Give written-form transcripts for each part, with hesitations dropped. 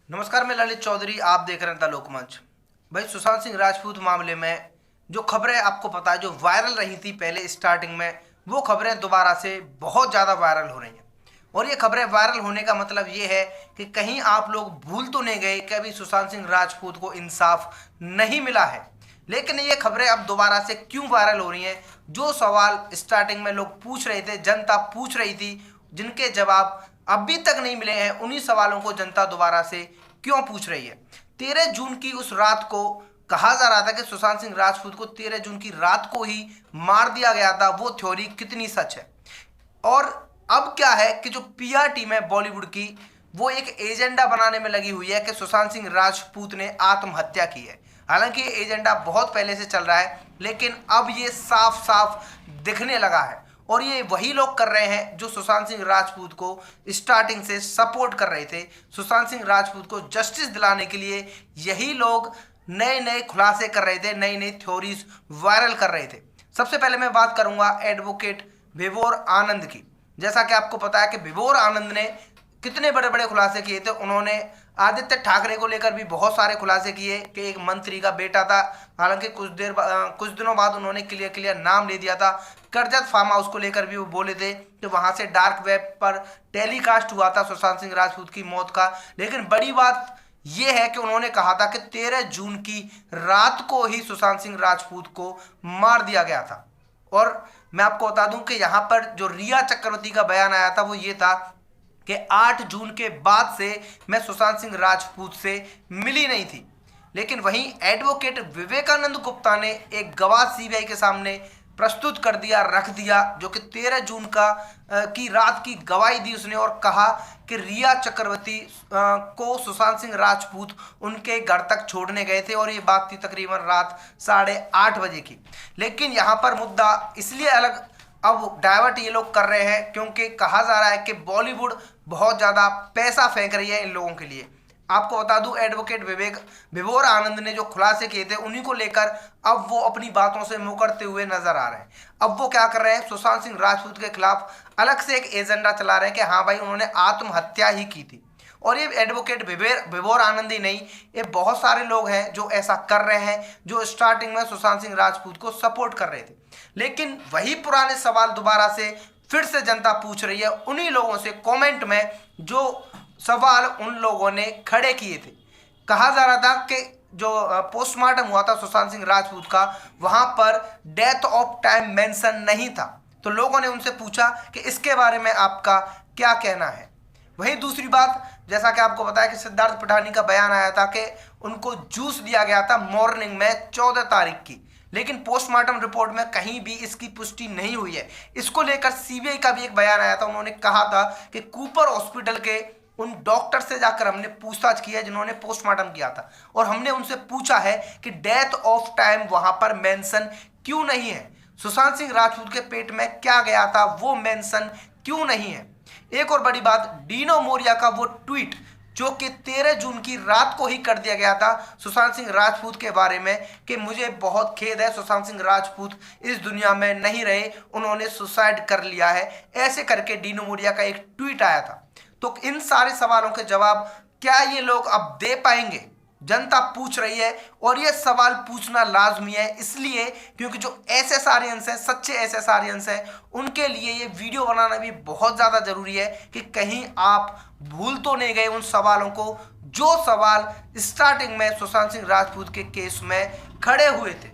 नमस्कार, मैं ललित चौधरी। आप देख रहे हैं द लोकमंच। भाई, सुशांत सिंह राजपूत मामले में जो खबरें आपको पता है, जो वायरल रही थी पहले स्टार्टिंग में, वो खबरें दोबारा से बहुत ज़्यादा वायरल हो रही हैं। और ये खबरें वायरल होने का मतलब ये है कि कहीं आप लोग भूल तो नहीं गए कि अभी सुशांत सिंह राजपूत को इंसाफ नहीं मिला है। लेकिन ये खबरें अब दोबारा से क्यों वायरल हो रही हैं? जो सवाल स्टार्टिंग में लोग पूछ रहे थे, जनता पूछ रही थी, जिनके जवाब अभी तक नहीं मिले हैं, उन्हीं सवालों को जनता दोबारा से क्यों पूछ रही है। 13 जून की उस रात को कहा जा रहा था कि सुशांत सिंह राजपूत को 13 जून की रात को ही मार दिया गया था। वो थ्योरी कितनी सच है? और अब क्या है कि जो पीआर टीम है बॉलीवुड की, वो एक एजेंडा बनाने में लगी हुई है कि सुशांत सिंह राजपूत ने आत्महत्या की है। हालांकि ये एजेंडा बहुत पहले से चल रहा है, लेकिन अब ये साफ साफ दिखने लगा है। और ये वही लोग कर रहे हैं जो सुशांत सिंह राजपूत को स्टार्टिंग से सपोर्ट कर रहे थे। सुशांत सिंह राजपूत को जस्टिस दिलाने के लिए यही लोग नए नए खुलासे कर रहे थे, नई नई थ्योरीज वायरल कर रहे थे। सबसे पहले मैं बात करूंगा एडवोकेट विभोर आनंद की। जैसा कि आपको पता है कि विभोर आनंद ने कितने बड़े बड़े खुलासे किए थे। उन्होंने आदित्य ठाकरे को लेकर भी बहुत सारे खुलासे किए कि एक मंत्री का बेटा था। हालांकि कुछ दिनों बाद उन्होंने क्लियर नाम ले दिया था। करजत फार्म हाउस को लेकर भी वो बोले थे कि वहां से डार्क वेब पर टेलीकास्ट हुआ था सुशांत सिंह राजपूत की मौत का। लेकिन बड़ी बात यह है कि उन्होंने कहा था कि 13 जून की रात को ही सुशांत सिंह राजपूत को मार दिया गया था। और मैं आपको बता दूं कि यहाँ पर जो रिया चक्रवर्ती का बयान आया था वो ये था कि 8 जून के बाद से मैं सुशांत सिंह राजपूत से मिली नहीं थी। लेकिन वहीं एडवोकेट विवेकानंद गुप्ता ने एक गवाह सीबीआई के सामने प्रस्तुत कर दिया, रख दिया, जो कि 13 जून की रात की गवाही दी उसने। और कहा कि रिया चक्रवर्ती को सुशांत सिंह राजपूत उनके घर तक छोड़ने गए थे और ये बात थी तकरीबन रात 8:30 बजे की। लेकिन यहाँ पर मुद्दा इसलिए अलग अब डाइवर्ट ये लोग कर रहे हैं क्योंकि कहा जा रहा है कि बॉलीवुड बहुत ज़्यादा पैसा फेंक रही है इन लोगों के लिए। आपको बता दूं, एडवोकेट विभोर आनंद ने जो खुलासे किए थे उन्हीं को लेकर अब वो अपनी बातों से मुकरते हुए नजर आ रहे हैं। अब वो क्या कर रहे हैं, सुशांत सिंह राजपूत के खिलाफ अलग से एक एजेंडा चला रहे हैं कि हाँ भाई, उन्होंने आत्महत्या ही की थी। और ये एडवोकेट विभोर आनंद ही नहीं, ये बहुत सारे लोग हैं जो ऐसा कर रहे हैं, जो स्टार्टिंग में सुशांत सिंह राजपूत को सपोर्ट कर रहे थे। लेकिन वही पुराने सवाल दोबारा से फिर से जनता पूछ रही है उन्हीं लोगों से कमेंट में जो सवाल उन लोगों ने खड़े किए थे। कहा जा रहा था कि जो पोस्टमार्टम हुआ था सुशांत सिंह राजपूत का, वहां पर डेथ ऑफ टाइम मेंशन नहीं था। तो लोगों ने उनसे पूछा कि इसके बारे में आपका क्या कहना है। वहीं दूसरी बात, जैसा कि आपको बताया कि सिद्धार्थ पिठानी का बयान आया था कि उनको जूस दिया गया था मॉर्निंग में 14 तारीख की। लेकिन पोस्टमार्टम रिपोर्ट में कहीं भी इसकी पुष्टि नहीं हुई है। इसको लेकर सीबीआई का भी एक बयान आया था। उन्होंने कहा था कि कूपर हॉस्पिटल के उन डॉक्टर से जाकर हमने पूछताछ की है जिन्होंने पोस्टमार्टम किया था, और हमने उनसे पूछा है कि डेथ ऑफ टाइम वहां पर मेंशन क्यों नहीं है, सुशांत सिंह राजपूत के पेट में क्या गया था वो मेंशन क्यों नहीं है। एक और बड़ी बात, डीनो मोरिया का वो ट्वीट जो कि 13 जून की रात को ही कर दिया गया था सुशांत सिंह राजपूत के बारे में कि मुझे बहुत खेद है, सुशांत सिंह राजपूत इस दुनिया में नहीं रहे, उन्होंने सुसाइड कर लिया है, ऐसे करके डीनो मोरिया का एक ट्वीट आया था। तो इन सारे सवालों के जवाब क्या ये लोग अब दे पाएंगे? जनता पूछ रही है, और ये सवाल पूछना लाजमी है इसलिए क्योंकि जो एसएसआरियंस हैं, सच्चे एसएसआरियंस हैं, उनके लिए ये वीडियो बनाना भी बहुत ज़्यादा ज़रूरी है कि कहीं आप भूल तो नहीं गए उन सवालों को जो सवाल स्टार्टिंग में सुशांत सिंह राजपूत के केस में खड़े हुए थे।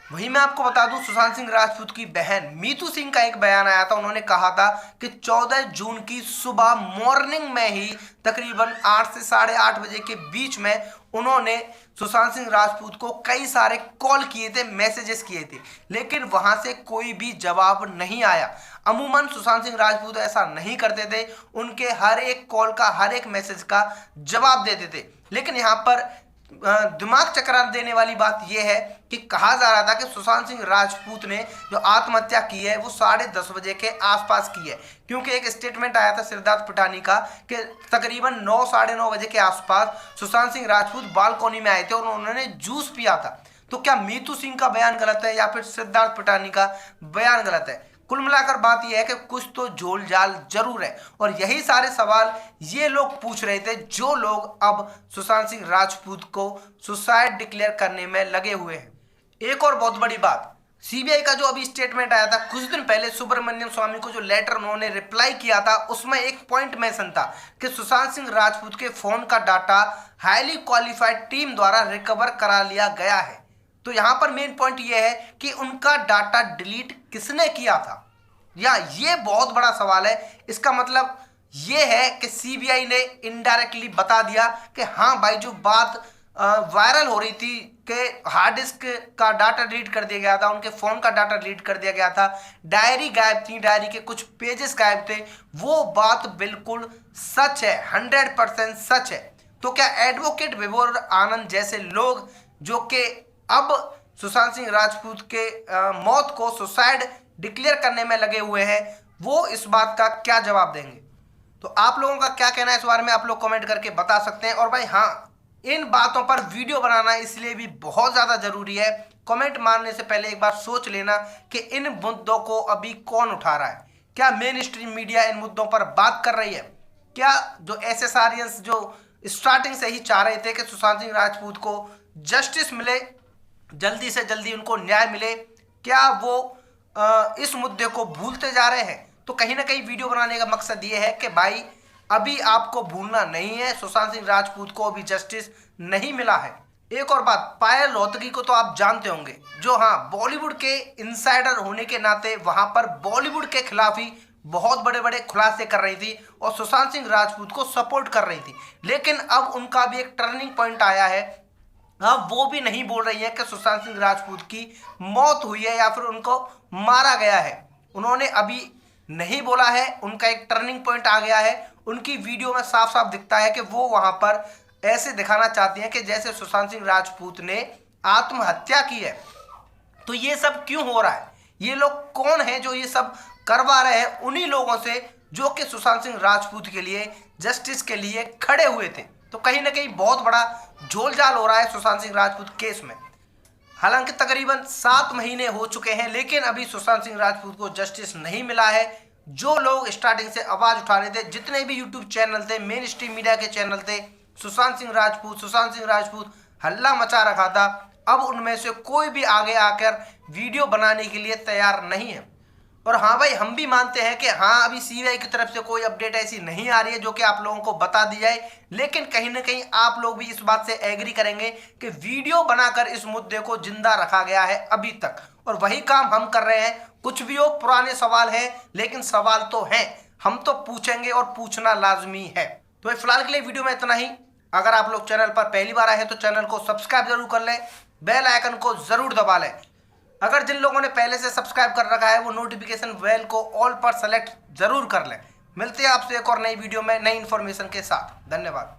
वहीं मैं आपको बता दूं, सुशांत सिंह राजपूत की बहन मीतू सिंह का एक बयान आया था। उन्होंने कहा था कि 14 जून की सुबह मॉर्निंग में ही तकरीबन 8 से 8:30 बजे के बीच में उन्होंने सुशांत सिंह राजपूत को कई सारे कॉल किए थे, मैसेजेस किए थे, लेकिन वहां से कोई भी जवाब नहीं आया। अमूमन सुशांत सिंह राजपूत ऐसा नहीं करते थे, उनके हर एक कॉल का, हर एक मैसेज का जवाब देते थे। लेकिन यहाँ पर दिमाग चकरा देने वाली बात यह है कि कहा जा रहा था कि सुशांत सिंह राजपूत ने जो आत्महत्या की है वो 10:30 बजे के आसपास की है, क्योंकि एक स्टेटमेंट आया था सिद्धार्थ पिठानी का कि तकरीबन 9, साढ़े 9 बजे के आसपास सुशांत सिंह राजपूत बालकोनी में आए थे और उन्होंने जूस पिया था। तो क्या मीतू सिंह का बयान गलत है या फिर सिद्धार्थ पिठानी का बयान गलत है? कुल मिलाकर बात यह है कि कुछ तो झोल झाल जरूर है, और यही सारे सवाल ये लोग पूछ रहे थे जो लोग अब सुशांत सिंह राजपूत को सुसाइड डिक्लेयर करने में लगे हुए हैं। एक और बहुत बड़ी बात, सीबीआई का जो अभी स्टेटमेंट आया था कुछ दिन पहले, सुब्रमण्यम स्वामी को जो लेटर उन्होंने रिप्लाई किया था, उसमें एक पॉइंट मेंशन था कि सुशांत सिंह राजपूत के फोन का डाटा हाईली क्वालिफाइड टीम द्वारा रिकवर करा लिया गया है। तो यहां पर मेन पॉइंट यह है कि उनका डाटा डिलीट किसने किया था, या ये बहुत बड़ा सवाल है। इसका मतलब ये है कि सीबीआई ने इनडायरेक्टली बता दिया कि हाँ भाई, जो बात वायरल हो रही थी कि हार्ड डिस्क का डाटा डिलीट कर दिया गया था, उनके फोन का डाटा डिलीट कर दिया गया था, डायरी गायब थी, डायरी के कुछ पेजेस गायब थे, वो बात बिल्कुल सच है, 100% सच है। तो क्या एडवोकेट विभोर आनंद जैसे लोग जो कि अब सुशांत सिंह राजपूत के मौत को सुसाइड डिक्लेयर करने में लगे हुए हैं, वो इस बात का क्या जवाब देंगे? तो आप लोगों का क्या कहना है इस बारे में, आप लोग कमेंट करके बता सकते हैं। और भाई हाँ, इन बातों पर वीडियो बनाना इसलिए भी बहुत ज़्यादा ज़रूरी है, कमेंट मारने से पहले एक बार सोच लेना कि इन मुद्दों को अभी कौन उठा रहा है। क्या मेन स्ट्रीम मीडिया इन मुद्दों पर बात कर रही है? क्या जो एसएसआरियंस जो स्टार्टिंग से ही चाह रहे थे कि सुशांत सिंह राजपूत को जस्टिस मिले, जल्दी से जल्दी उनको न्याय मिले, क्या वो इस मुद्दे को भूलते जा रहे हैं? तो कहीं ना कहीं वीडियो बनाने का मकसद ये है कि भाई अभी आपको भूलना नहीं है, सुशांत सिंह राजपूत को अभी जस्टिस नहीं मिला है। एक और बात, पायल रोहतगी को तो आप जानते होंगे, जो हाँ बॉलीवुड के इनसाइडर होने के नाते वहां पर बॉलीवुड के खिलाफ ही बहुत बड़े बड़े खुलासे कर रही थी और सुशांत सिंह राजपूत को सपोर्ट कर रही थी। लेकिन अब उनका भी एक टर्निंग पॉइंट आया है, अब वो भी नहीं बोल रही है कि सुशांत सिंह राजपूत की मौत हुई है या फिर उनको मारा गया है। उन्होंने अभी नहीं बोला है, उनका एक टर्निंग पॉइंट आ गया है। उनकी वीडियो में साफ साफ दिखता है कि वो वहां पर ऐसे दिखाना चाहती हैं कि जैसे सुशांत सिंह राजपूत ने आत्महत्या की है। तो ये सब क्यों हो रहा है? ये लोग कौन हैं जो ये सब करवा रहे हैं? उन्हीं लोगों से जो कि सुशांत सिंह राजपूत के लिए, जस्टिस के लिए खड़े हुए थे। तो कहीं ना कहीं बहुत बड़ा झोलझाल हो रहा है सुशांत सिंह राजपूत केस में। हालांकि तकरीबन 7 महीने हो चुके हैं, लेकिन अभी सुशांत सिंह राजपूत को जस्टिस नहीं मिला है। जो लोग स्टार्टिंग से आवाज उठा रहे थे, जितने भी यूट्यूब चैनल थे, मेन स्ट्रीम मीडिया के चैनल थे, सुशांत सिंह राजपूत हल्ला मचा रखा था, अब उनमें से कोई भी आगे आकर वीडियो बनाने के लिए तैयार नहीं है। और हाँ भाई, हम भी मानते हैं कि हाँ अभी सीबीआई की तरफ से कोई अपडेट ऐसी नहीं आ रही है जो कि आप लोगों को बता दी जाए, लेकिन कहीं ना कहीं आप लोग भी इस बात से एग्री करेंगे कि वीडियो बनाकर इस मुद्दे को जिंदा रखा गया है अभी तक, और वही काम हम कर रहे हैं। कुछ भी हो, पुराने सवाल हैं, लेकिन सवाल तो हैं, हम तो पूछेंगे और पूछना लाजमी है। तो फिलहाल के लिए वीडियो में इतना ही। अगर आप लोग चैनल पर पहली बार आए हैं तो चैनल को सब्सक्राइब जरूर कर लें, बेल आइकन को जरूर दबा लें। अगर जिन लोगों ने पहले से सब्सक्राइब कर रखा है वो नोटिफिकेशन बेल को ऑल पर सेलेक्ट जरूर कर लें। मिलते हैं आपसे एक और नई वीडियो में नई इन्फॉर्मेशन के साथ। धन्यवाद।